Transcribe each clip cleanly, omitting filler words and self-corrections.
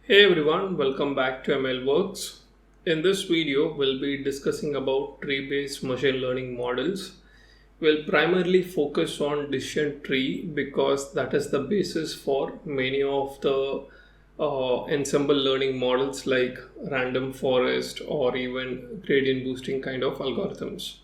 Hey everyone, welcome back to ML Works. In this video, we'll be discussing about tree-based machine learning models. We'll primarily focus on decision tree because that is the basis for many of the ensemble learning models like random forest or even gradient boosting kind of algorithms.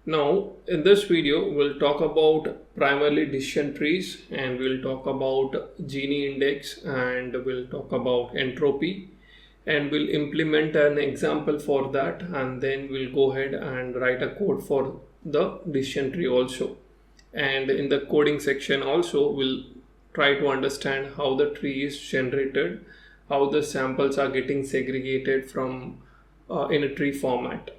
Now, in this video, we'll talk about primarily decision trees and we'll talk about Gini index and we'll talk about entropy and we'll implement an example for that and then we'll go ahead and write a code for the decision tree also. And in the coding section also, we'll try to understand how the tree is generated, how the samples are getting segregated from in a tree format.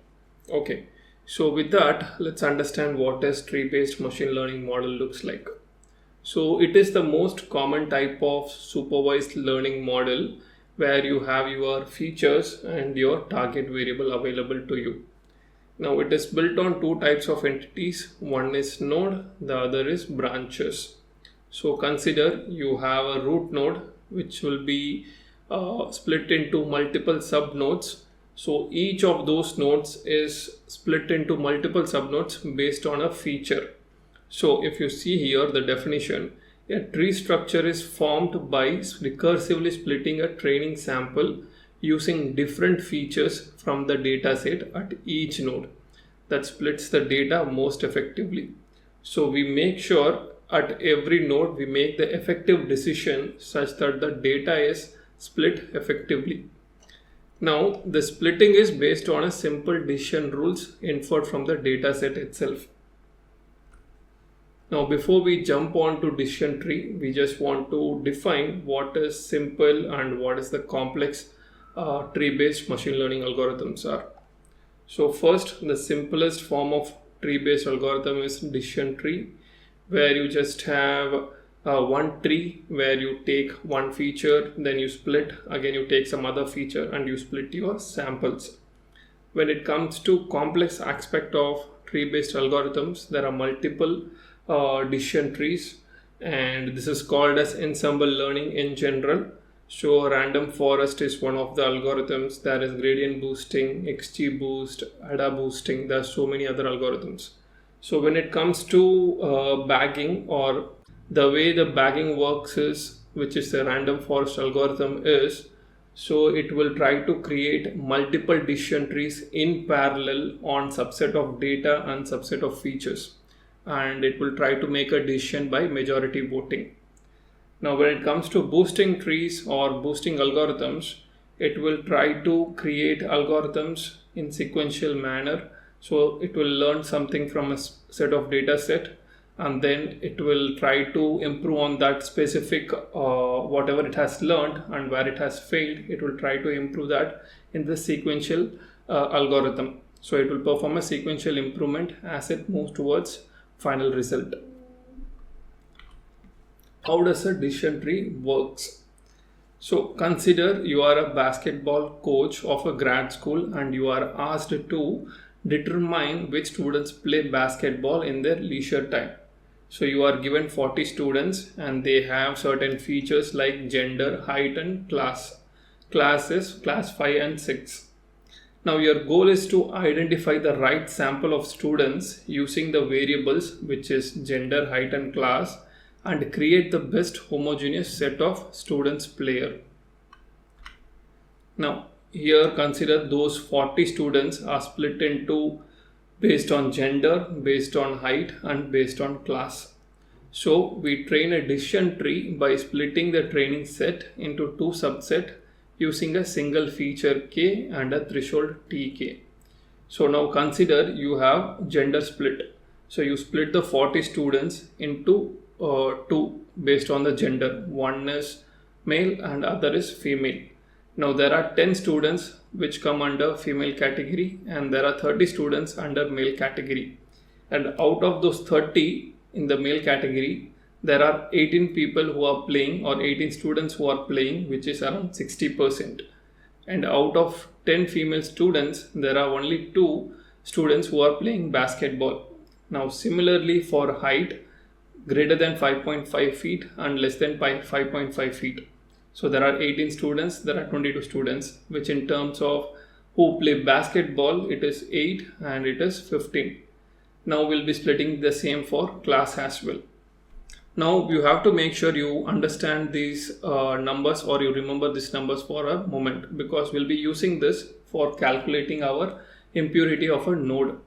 Okay. So with that, let's understand what a tree-based machine learning model looks like. So it is the most common type of supervised learning model where you have your features and your target variable available to you. Now it is built on two types of entities. One is node, the other is branches. So consider you have a root node which will be split into multiple subnodes. So each of those nodes is split into multiple subnodes based on a feature. So if you see here the definition, a tree structure is formed by recursively splitting a training sample using different features from the dataset at each node that splits the data most effectively. So we make sure at every node we make the effective decision such that the data is split effectively. Now, the splitting is based on a simple decision rules inferred from the dataset itself. Now, before we jump on to decision tree, we just want to define what is simple and what is the complex tree-based machine learning algorithms are. So first, the simplest form of tree-based algorithm is decision tree, where you just have one tree where you take one feature, then you split, again you take some other feature and you split your samples. When it comes to complex aspect of tree-based algorithms, there are multiple decision trees and this is called as ensemble learning in general. So random forest is one of the algorithms. There is gradient boosting, XGBoost, ADA boosting. There are so many other algorithms. So when it comes to bagging, or the way the bagging works is, which is the random forest algorithm is, so it will try to create multiple decision trees in parallel on subset of data and subset of features. And it will try to make a decision by majority voting. Now when it comes to boosting trees or boosting algorithms, it will try to create algorithms in sequential manner. So it will learn something from a set of data set and then it will try to improve on that specific whatever it has learned, and where it has failed, it will try to improve that in the sequential algorithm. So it will perform a sequential improvement as it moves towards final result. How does a decision tree works? So consider you are a basketball coach of a grad school and you are asked to determine which students play basketball in their leisure time. So you are given 40 students and they have certain features like gender, height and class. Class is class 5 and 6. Now your goal is to identify the right sample of students using the variables which is gender, height and class, and create the best homogeneous set of students player. Now here consider those 40 students are split into based on gender, based on height and based on class. So we train a decision tree by splitting the training set into two subsets using a single feature k and a threshold tk. So now consider you have gender split. So you split the 40 students into two based on the gender. One is male and other is female. Now there are 10 students which come under female category and there are 30 students under male category. And out of those 30 in the male category, there are 18 people who are playing, or 18 students who are playing, which is around 60%. And out of 10 female students, there are only 2 students who are playing basketball. Now similarly for height, greater than 5.5 feet and less than 5.5 feet. So there are 18 students, there are 22 students, which in terms of who play basketball, it is 8 and it is 15. Now we'll be splitting the same for class as well. Now you have to make sure you understand these numbers, or you remember these numbers for a moment, because we'll be using this for calculating our impurity of a node.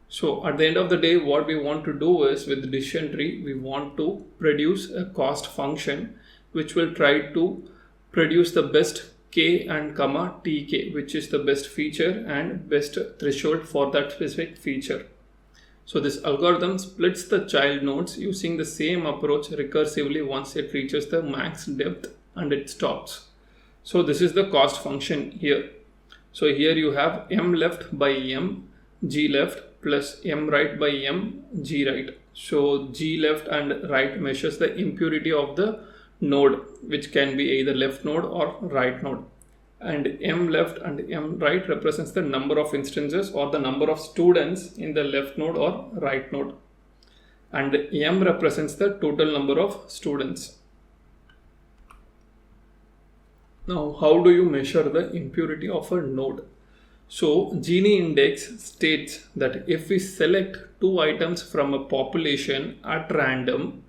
So at the end of the day, what we want to do is, with the decision tree, we want to produce a cost function which will try to produce the best k and comma tk, which is the best feature and best threshold for that specific feature. So this algorithm splits the child nodes using the same approach recursively once it reaches the max depth and it stops. So this is the cost function here. So here you have m left by m g left plus m right by m g right. So g left and right measures the impurity of the node, which can be either left node or right node. And m left and m right represents the number of instances or the number of students in the left node or right node. And m represents the total number of students. Now, how do you measure the impurity of a node? So Gini index states that if we select two items from a population at random,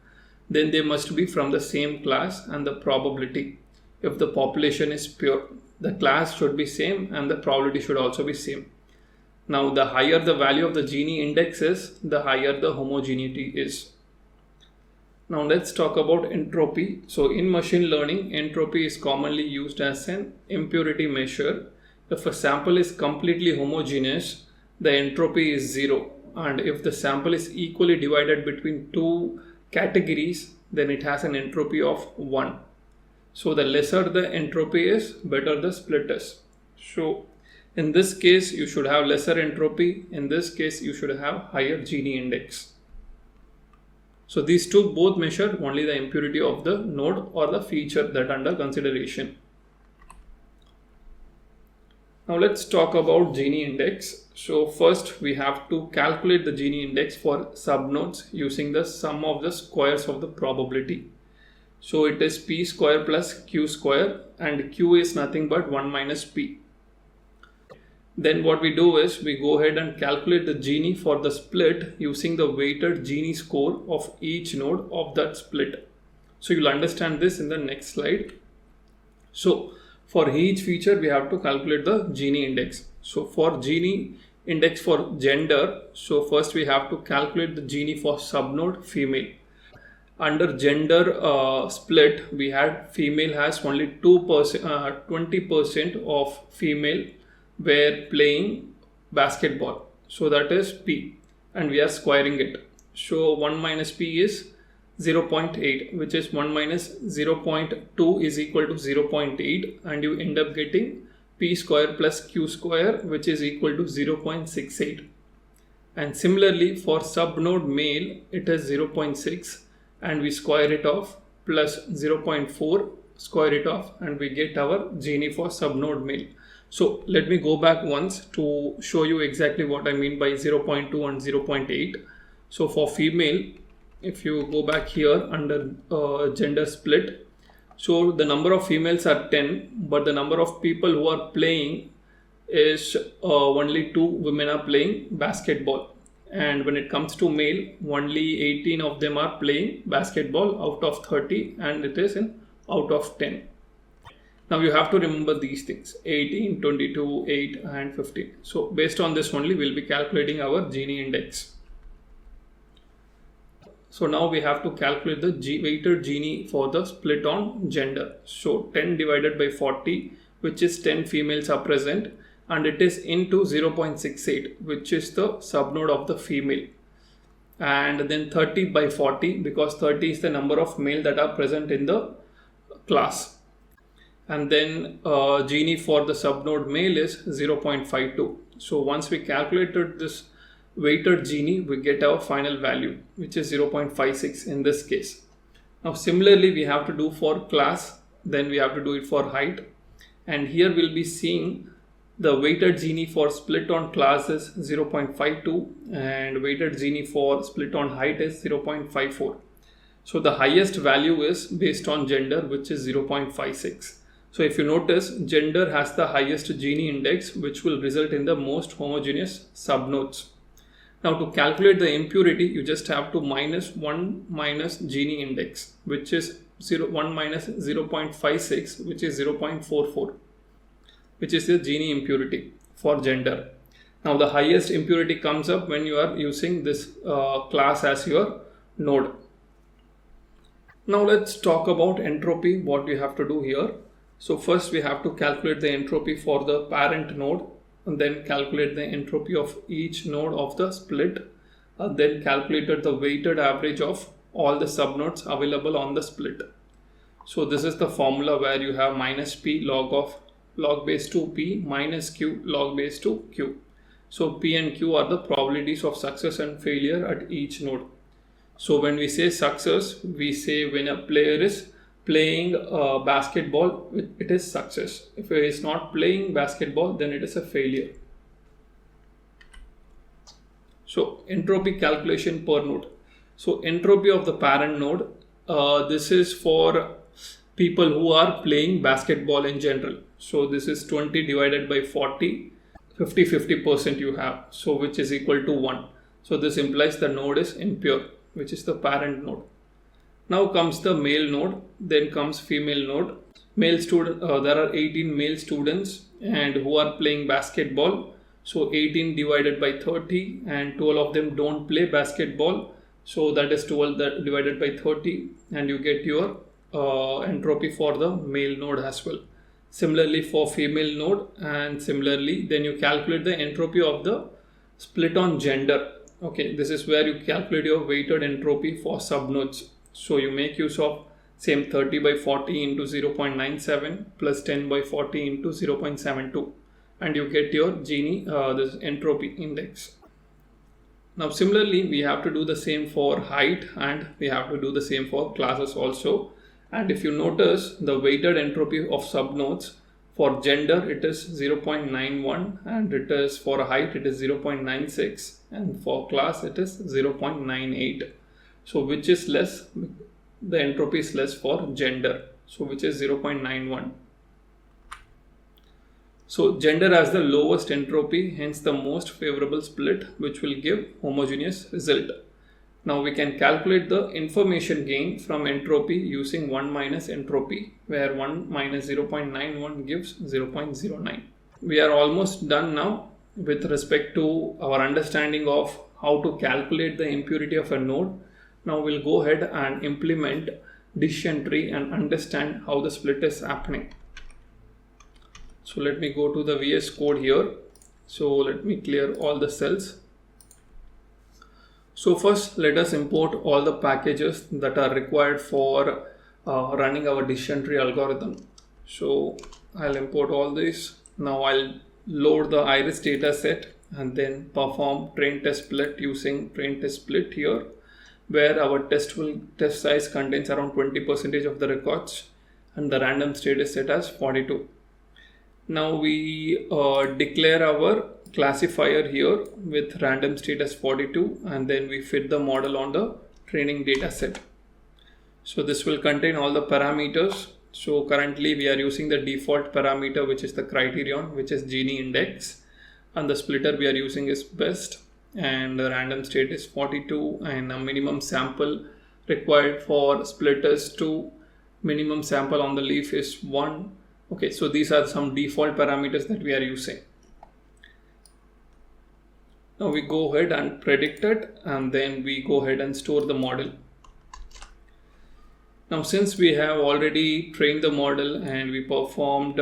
then they must be from the same class and the probability. If the population is pure, the class should be same and the probability should also be same. Now the higher the value of the Gini index is, the higher the homogeneity is. Now let's talk about entropy. So in machine learning, entropy is commonly used as an impurity measure. If a sample is completely homogeneous, the entropy is 0. And if the sample is equally divided between two categories, then it has an entropy of 1. So the lesser the entropy is, better the split is. So in this case, you should have lesser entropy. In this case, you should have higher Gini index. So these two both measure only the impurity of the node or the feature that under consideration. Now let's talk about Gini index. So first we have to calculate the Gini index for subnodes using the sum of the squares of the probability. So it is p square plus q square, and q is nothing but 1 minus p. Then what we do is we go ahead and calculate the Gini for the split using the weighted Gini score of each node of that split. So you'll understand this in the next slide. So for each feature, we have to calculate the Gini index. So for Gini index for gender, so first we have to calculate the Gini for subnode female. Under gender split, we had female has only 20% of female were playing basketball. So that is P, and we are squaring it. So 1 minus P is 0.8, which is 1 minus 0.2 is equal to 0.8, and you end up getting P square plus Q square, which is equal to 0.68. And similarly for subnode male, it is 0.6, and we square it off, plus 0.4, square it off, and we get our Gini for subnode male. So let me go back once to show you exactly what I mean by 0.2 and 0.8. So for female, if you go back here under gender split, so the number of females are 10, but the number of people who are playing is only 2 women are playing basketball. And when it comes to male, only 18 of them are playing basketball out of 30, and it is in out of 10. Now you have to remember these things: 18, 22, 8 and 15. So based on this only, we'll be calculating our Gini index. So now we have to calculate the weighted Gini for the split on gender. So 10 divided by 40, which is 10 females are present, and it is into 0.68, which is the subnode of the female. And then 30 by 40, because 30 is the number of male that are present in the class. And then Gini for the subnode male is 0.52. So once we calculated this weighted Gini, we get our final value, which is 0.56 in this case. Now similarly, we have to do for class, then we have to do it for height. And here we'll be seeing the weighted Gini for split on class is 0.52, and weighted Gini for split on height is 0.54. So the highest value is based on gender, which is 0.56. So if you notice, gender has the highest Gini index, which will result in the most homogeneous subnodes. Now to calculate the impurity, you just have to minus 1 minus Gini index, which is 1 minus 0.56, which is 0.44, which is the Gini impurity for gender. Now the highest impurity comes up when you are using this class as your node. Now let's talk about entropy, what we have to do here. So first we have to calculate the entropy for the parent node, and then calculate the entropy of each node of the split, and then calculated the weighted average of all the subnodes available on the split. So this is the formula where you have minus p log base 2p minus q log base 2 q. So p and q are the probabilities of success and failure at each node. So when we say success, we say when a player is playing basketball, it is success. If he is not playing basketball, then it is a failure. So entropy calculation per node. So entropy of the parent node, this is for people who are playing basketball in general. So this is 20 divided by 40, 50% you have, so which is equal to 1. So this implies the node is impure, which is the parent node. Now comes the male node, then comes female node. Male student, there are 18 male students and who are playing basketball. So 18 divided by 30, and 12 of them don't play basketball. So that is 12 divided by 30, and you get your entropy for the male node as well. Similarly for female node, and similarly then you calculate the entropy of the split on gender. Okay, this is where you calculate your weighted entropy for subnodes. So you make use of same 30 by 40 into 0.97 plus 10 by 40 into 0.72, and you get your Gini, this entropy index. Now similarly we have to do the same for height, and we have to do the same for classes also. And if you notice, the weighted entropy of subnodes for gender it is 0.91, and it is for height it is 0.96, and for class it is 0.98. So which is less? The entropy is less for gender, so which is 0.91. So gender has the lowest entropy, hence the most favorable split, which will give homogeneous result. Now we can calculate the information gain from entropy using 1 minus entropy, where 1 minus 0.91 gives 0.09. We are almost done now with respect to our understanding of how to calculate the impurity of a node. Now we'll go ahead and implement decision tree and understand how the split is happening. So let me go to the VS Code here. So let me clear all the cells. So first let us import all the packages that are required for running our decision tree algorithm. So I'll import all these. Now I'll load the iris data set and then perform train test split using train test split here, where our test size contains around 20% of the records, and the random state is set as 42. Now we declare our classifier here with random state as 42, and then we fit the model on the training data set. So this will contain all the parameters. So currently we are using the default parameter, which is the criterion, which is Gini index, and the splitter we are using is best, and the random state is 42, and a minimum sample required for split is 2, minimum sample on the leaf is 1. Okay, so these are some default parameters that we are using. Now we go ahead and predict it, and then we go ahead and store the model. Now since we have already trained the model and we performed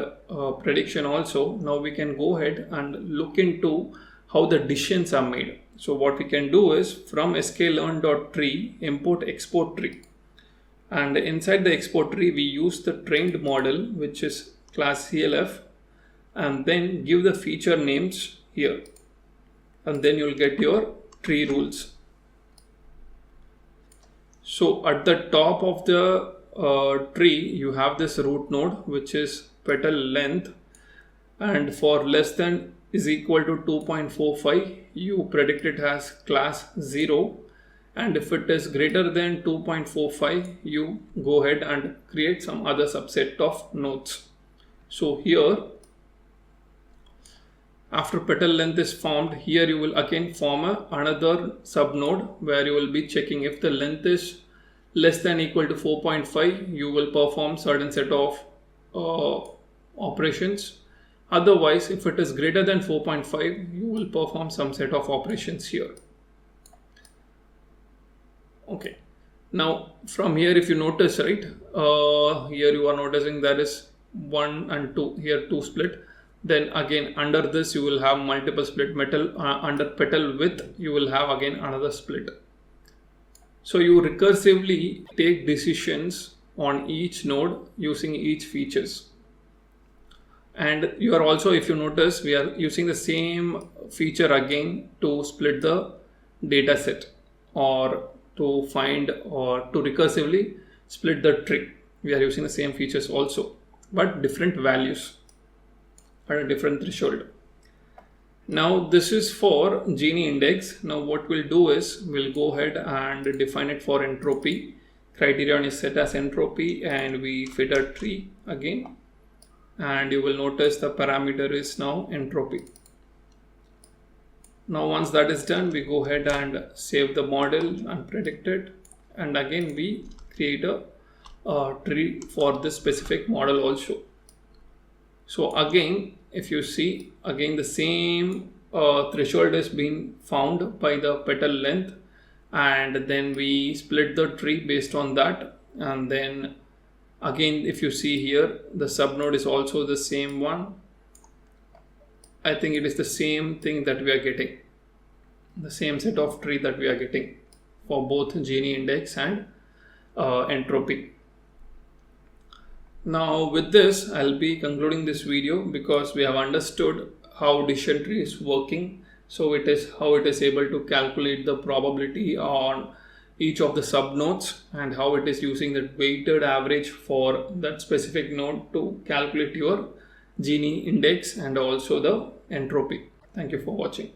prediction also, now we can go ahead and look into how the decisions are made. So what we can do is from sklearn.tree import export tree, and inside the export tree we use the trained model, which is class CLF, and then give the feature names here, and then you'll get your tree rules. So at the top of the tree you have this root node, which is petal length, and for less than is equal to 2.45 you predict it as class 0, and if it is greater than 2.45, you go ahead and create some other subset of nodes. So here, after petal length is formed, here you will again form another subnode where you will be checking if the length is less than equal to 4.5, you will perform certain set of operations. Otherwise, if it is greater than 4.5, you will perform some set of operations here. Okay. Now from here, if you notice, right, here you are noticing there is 1 and 2, here 2 split. Then again under this you will have multiple split. Metal under petal width you will have again another split. So you recursively take decisions on each node using each features. And you are also, if you notice, we are using the same feature again to split the data set, or to find, or to recursively split the tree. We are using the same features also, but different values at a different threshold. Now this is for Gini index. Now what we'll do is we'll go ahead and define it for entropy. Criterion is set as entropy, and we feed a tree again, and you will notice the parameter is now entropy. Now once that is done, we go ahead and save the model and predict it, and again we create a tree for this specific model also. So again, if you see, again the same threshold is being found by the petal length, and then we split the tree based on that. And then again, if you see here, the subnode is also the same one. I think it is the same thing that we are getting, the same set of tree that we are getting for both Gini index and entropy. Now with this, I'll be concluding this video, because we have understood how decision tree is working. So it is how it is able to calculate the probability on each of the subnodes, and how it is using the weighted average for that specific node to calculate your Gini index and also the entropy. Thank you for watching.